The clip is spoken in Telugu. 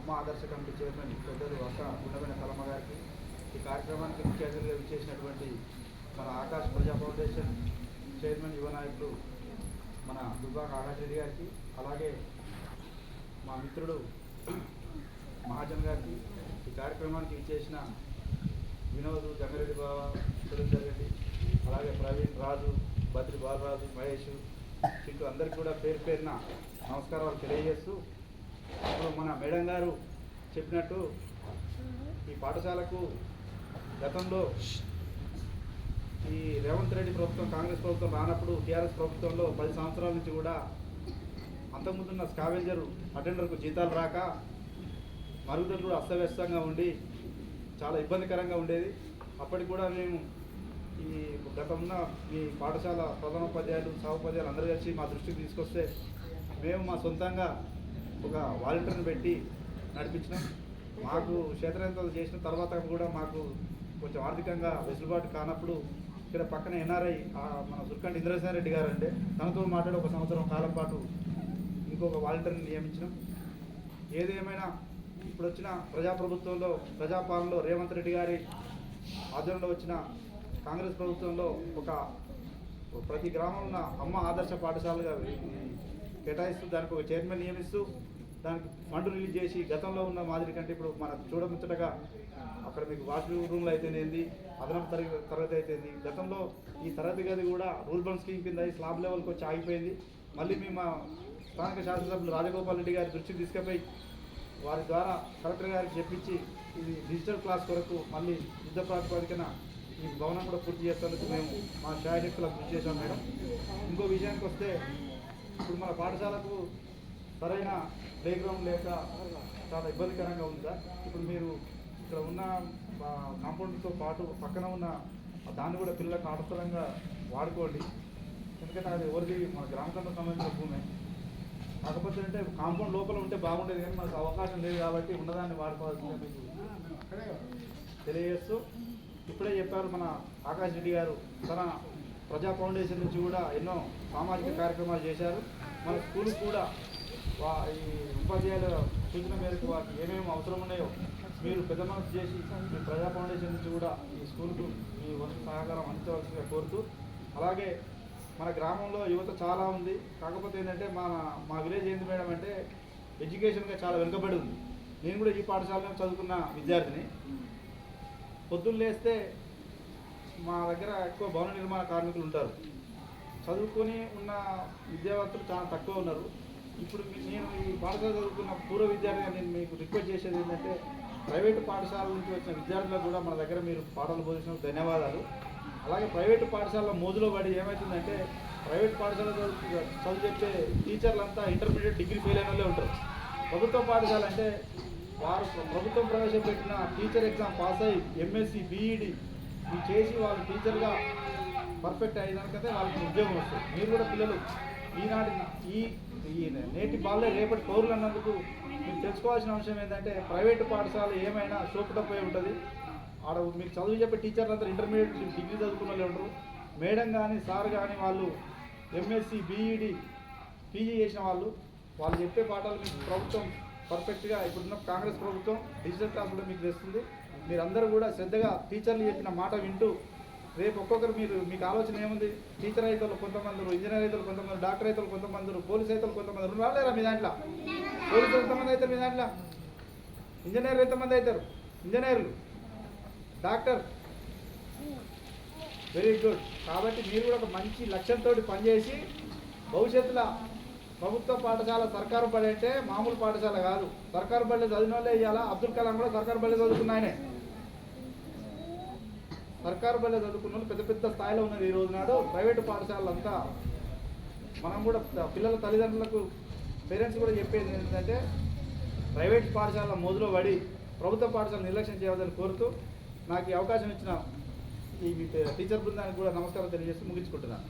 అమ్మ ఆదర్శ కమిటీ చైర్మన్ పెద్దలు అక్క గుండమైన కలమ్మ గారికి, ఈ కార్యక్రమానికి ముఖ్య అతిథిగా విచ్చేసినటువంటి మన ఆకాశ్ ప్రజా ఫౌండేషన్ చైర్మన్ యువ నాయకులు మన దుబ్బాక ఆకాశ్ రెడ్డి గారికి, అలాగే మా మిత్రుడు మహాజన్ గారికి, ఈ కార్యక్రమానికి విచ్చేసిన వినోద్, జంగారెడ్డి బావ, సురేందర్ రెడ్డి, అలాగే ప్రవీణ్, రాజు, బద్రి బాలరాజు, మహేష్, చింటూ అందరికీ కూడా పేరు పేరున నమస్కారాలు తెలియజేస్తూ, ఇప్పుడు మన మేడం గారు చెప్పినట్టు ఈ పాఠశాలకు గతంలో ఈ రేవంత్ రెడ్డి ప్రభుత్వం, కాంగ్రెస్ ప్రభుత్వం రానప్పుడు టీఆర్ఎస్ ప్రభుత్వంలో 10 సంవత్సరాల నుంచి కూడా అంతకుముందున్న స్కావెంజర్ అటెండర్కు జీతాలు రాక మరుగుదొడ్లు కూడా అస్తవ్యస్తంగా ఉండి చాలా ఇబ్బందికరంగా ఉండేది. అప్పటికి కూడా మేము ఈ గతంలో మీ పాఠశాల ప్రధానోపాధ్యాయులు, సహోపాధ్యాయులు అందరూ కలిసి మా దృష్టికి తీసుకొస్తే మేము మా సొంతంగా ఒక వాలంటీర్ని పెట్టి నడిపించినాం. మాకు క్షేత్రయంత్రాలు చేసిన తర్వాత కూడా మాకు కొంచెం ఆర్థికంగా వెసులుబాటు కానప్పుడు ఇక్కడ పక్కన ఎన్ఆర్ఐ మన సుర్కంటి ఇంద్రసేన రెడ్డి గారు అంటే తనతో మాట్లాడి 1 సంవత్సరం కాలం పాటు ఇంకొక వాలంటీర్ని నియమించినాం. ఏదేమైనా ఇప్పుడు వచ్చిన ప్రజాప్రభుత్వంలో, ప్రజాపాలనలో రేవంత్ రెడ్డి గారి ఆధ్వర్యంలో వచ్చిన కాంగ్రెస్ ప్రభుత్వంలో ప్రతి గ్రామంలో ఉన్న అమ్మ ఆదర్శ పాఠశాలగా కేటాయిస్తూ దానికి ఒక చైర్మన్ నియమిస్తూ దానికి ఫండ్ రిలీజ్ చేసి గతంలో ఉన్న మాదిరి కంటే ఇప్పుడు మనకు చూడముచ్చటగా అక్కడ మీకు వాష్రూమ్ రూమ్లు అయితేనేది, అదనపు తరగతి అయితేంది. గతంలో ఈ తరగతి గది కూడా రూల్ బౌండ్ స్కీమ్ కింద స్లాబ్ లెవెల్కి వచ్చి ఆగిపోయింది. మళ్ళీ మేము మా స్థానిక శాసనసభ్యులు రాజగోపాల్ రెడ్డి గారి దృష్టికి తీసుకుపోయి వారి ద్వారా కలెక్టర్ గారికి చెప్పించి ఇది డిజిటల్ క్లాస్ కొరకు మళ్ళీ యుద్ధ ప్రాతిపదికన ఈ భవనం కూడా పూర్తి చేసేందుకు మేము మా శాయశక్తులకు కృషి చేశాం మేడం. ఇంకో విషయానికి వస్తే ఇప్పుడు మన పాఠశాలకు సరైన ప్లేగ్రౌండ్ లేక చాలా ఇబ్బందికరంగా ఉంది సార్. ఇప్పుడు మీరు ఇక్కడ ఉన్న కాంపౌండ్తో పాటు పక్కన ఉన్న దాన్ని కూడా పిల్లలకు ఆటస్థలంగా వాడుకోండి. ఎందుకంటే అది ఎవరిది మన గ్రామసభకు సంబంధించిన భూమే. కాకపోతే అంటే కాంపౌండ్ లోపల ఉంటే బాగుండేది, కానీ మనకు అవకాశం లేదు కాబట్టి ఉన్నదాన్ని వాడుకోవాల్సిందే మీకు తెలియజేస్తూ, ఇప్పుడే చెప్పారు మన ఆకాశ్ రెడ్డి గారు తన ప్రజా ఫౌండేషన్ నుంచి కూడా ఎన్నో సామాజిక కార్యక్రమాలు చేశారు. మన స్కూల్ కూడా ఈ ఉపాధ్యాయుల సూచన మేరకు వారికి ఏమేమి అవసరం ఉన్నాయో మీరు పెద్ద మనసు చేసి మీ ప్రజా ఫౌండేషన్ నుంచి కూడా ఈ స్కూల్కు మీ వంతు సహకారం అందించవలసిందిగా కోరుతూ, అలాగే మన గ్రామంలో యువత చాలా ఉంది. కాకపోతే ఏంటంటే మా విలేజ్ ఏంది మేడం అంటే ఎడ్యుకేషన్గా చాలా వెనుకబడి ఉంది. నేను కూడా ఈ పాఠశాలలో చదువుకున్న విద్యార్థిని. పొద్దున్న లేస్తే మా దగ్గర ఎక్కువ భవన నిర్మాణ కార్మికులు ఉంటారు. చదువుకొని ఉన్న విద్యావంతులు చాలా తక్కువ ఉన్నారు. ఇప్పుడు నేను ఈ పాఠశాల చదువుకున్న పూర్వ విద్యార్థిగా నేను మీకు రిక్వెస్ట్ చేసేది ఏంటంటే ప్రైవేటు పాఠశాల నుంచి వచ్చిన విద్యార్థులకు కూడా మన దగ్గర మీరు పాఠాలు బోధించినందుకు ధన్యవాదాలు. అలాగే ప్రైవేటు పాఠశాలలో మోజులో పడి ఏమవుతుందంటే ప్రైవేట్ పాఠశాల చదువు చెప్పే టీచర్లంతా ఇంటర్మీడియట్ డిగ్రీ ఫెయిల్ అయిన వాళ్ళే ఉంటారు. ప్రభుత్వ పాఠశాల అంటే వారు ప్రభుత్వం ప్రవేశపెట్టిన టీచర్ ఎగ్జామ్ పాస్ అయ్యి ఎంఎస్సి, బీఈడి ఇవి చేసి వాళ్ళు టీచర్గా పర్ఫెక్ట్ అయినాకైతే వాళ్ళకి ఉద్యోగం వస్తుంది. మీరు కూడా పిల్లలు ఈనాటి ఈ నేటి బాలే రేపటి పౌరులు అన్నందుకు మీరు తెలుసుకోవాల్సిన అంశం ఏంటంటే ప్రైవేటు పాఠశాల ఏమైనా సోపుటపోయి ఉంటుంది. ఆడ మీకు చదువు చెప్పే టీచర్లు అందరూ ఇంటర్మీడియట్ డిగ్రీ చదువుకున్న వాళ్ళు ఉంటారు. మేడం కానీ సార్ కానీ వాళ్ళు ఎంఎస్సి, బీఈడి, పీజీ చేసిన వాళ్ళు చెప్పే పాఠాలు మీకు ప్రభుత్వం పర్ఫెక్ట్గా ఇప్పుడున్న కాంగ్రెస్ ప్రభుత్వం డిజిటల్ క్లాస్ కూడా మీకు తెస్తుంది. మీరందరూ కూడా శ్రద్ధగా టీచర్లు చెప్పిన మాట వింటూ రేపు ఒక్కొక్కరు మీకు ఆలోచన ఏముంది, టీచర్ అయితే కొంతమంది, ఇంజనీర్ అయితే కొంతమంది, డాక్టర్ అయితే కొంతమంది, పోలీస్ అయితే కొంతమంది రాలేరా మీ దాంట్లో? పోలీసులు ఎంతమంది అవుతారు మీ దాంట్లో? ఇంజనీర్లు ఎంతమంది అవుతారు? ఇంజనీర్లు, డాక్టర్, వెరీ గుడ్. కాబట్టి మీరు కూడా ఒక మంచి లక్ష్యంతో పనిచేసి భవిష్యత్తులో ప్రభుత్వ పాఠశాల సర్కారు బడి అంటే మామూలు పాఠశాల కాదు. సర్కారు బడిలో చదివిన వాళ్ళే ఇవ్వాలా. అబ్దుల్ కలాం కూడా సర్కారు బడిలో చదువుకున్న ఆయనే. సర్కారు బడిలో చదువుకున్న వాళ్ళు పెద్ద పెద్ద స్థాయిలో ఉన్నది ఈ రోజు నాడు. ప్రైవేటు పాఠశాలలంతా మనం కూడా పిల్లల తల్లిదండ్రులకు, పేరెంట్స్ కూడా చెప్పేది ఏంటంటే ప్రైవేట్ పాఠశాల మోజులో పడి ప్రభుత్వ పాఠశాల నిర్లక్ష్యం చేయవద్దని కోరుతూ నాకు ఈ అవకాశం ఇచ్చిన ఈ టీచర్ బృందానికి కూడా నమస్కారం తెలియజేస్తూ ముగించుకుంటున్నాను.